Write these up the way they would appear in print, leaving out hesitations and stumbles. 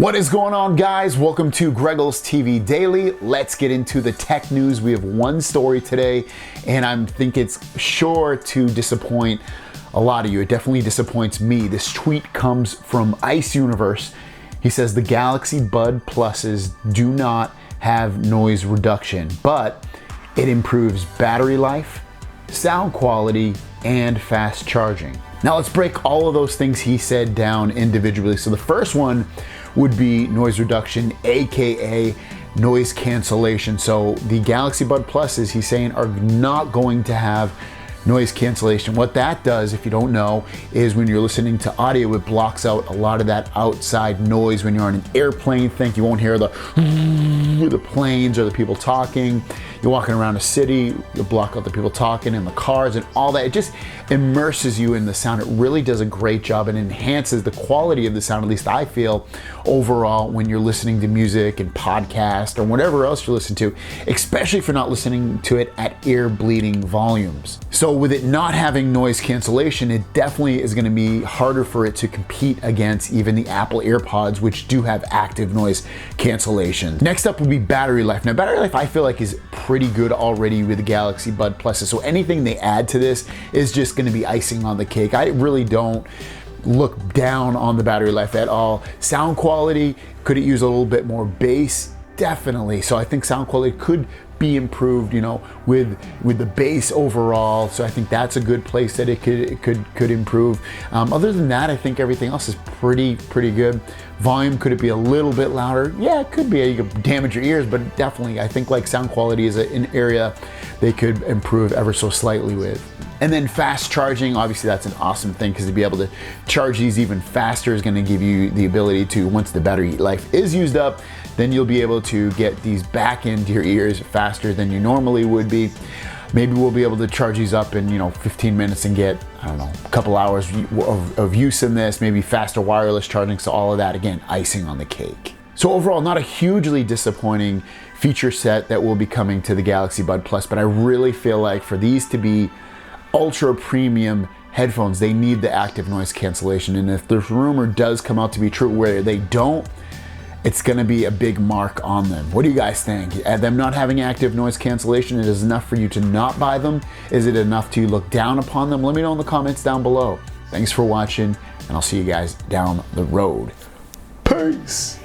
What is going on, guys? Welcome to Greggles TV Daily. Let's get into the tech news. We have one story today, and I think it's sure to disappoint a lot of you. It definitely disappoints me. This tweet comes from Ice Universe. He says the Galaxy Bud Pluses do not have noise reduction, but it improves battery life, sound quality, and fast charging. Now let's break all of those things he said down individually. So the first one would be noise reduction, aka noise cancellation. So the Galaxy Bud Pluses, he's saying, are not going to have noise cancellation. What that does, if you don't know, is when you're listening to audio, it blocks out a lot of that outside noise. When you're on an airplane, you won't hear the planes or the people talking. You're walking around a city, you block out the people talking and the cars and all that. It just immerses you in the sound. It really does a great job and enhances the quality of the sound, at least I feel, overall when you're listening to music and podcast or whatever else you listen to, especially if you're not listening to it at ear bleeding volumes. So with it not having noise cancellation, it definitely is gonna be harder for it to compete against even the Apple AirPods, which do have active noise cancellation. Next up would be battery life. Now battery life I feel like is pretty good already with the Galaxy Bud Pluses. So anything they add to this is just gonna be icing on the cake. I really don't look down on the battery life at all. Sound quality, could it use a little bit more bass? Definitely. So I think sound quality could be improved, you know, with the bass overall. So I think that's a good place that it could improve. Other than that, I think everything else is pretty good. Volume, could it be a little bit louder? Yeah, it could be. You could damage your ears, but definitely I think like sound quality is an area they could improve ever so slightly with. And then fast charging, obviously that's an awesome thing, because to be able to charge these even faster is gonna give you the ability to, once the battery life is used up, then you'll be able to get these back into your ears faster than you normally would be. Maybe we'll be able to charge these up in 15 minutes and get, I don't know, a couple hours of use in this, maybe faster wireless charging. So all of that, again, icing on the cake. So overall, not a hugely disappointing feature set that will be coming to the Galaxy Bud Plus, but I really feel like for these to be ultra premium headphones, they need the active noise cancellation. And if this rumor does come out to be true where they don't, it's gonna be a big mark on them. What do you guys think? Them not having active noise cancellation, it is enough for you to not buy them? Is it enough to look down upon them? Let me know in the comments down below. Thanks for watching, and I'll see you guys down the road. Peace.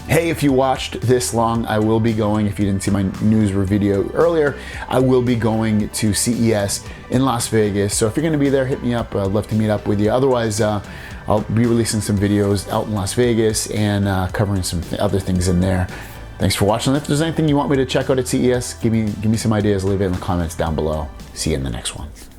Hey, if you watched this long, I will be going, if you didn't see my news video earlier, I will be going to CES in Las Vegas. So if you're gonna be there, hit me up. I'd love to meet up with you. Otherwise, I'll be releasing some videos out in Las Vegas and covering some other things in there. Thanks for watching. If there's anything you want me to check out at CES, give me some ideas, leave it in the comments down below. See you in the next one.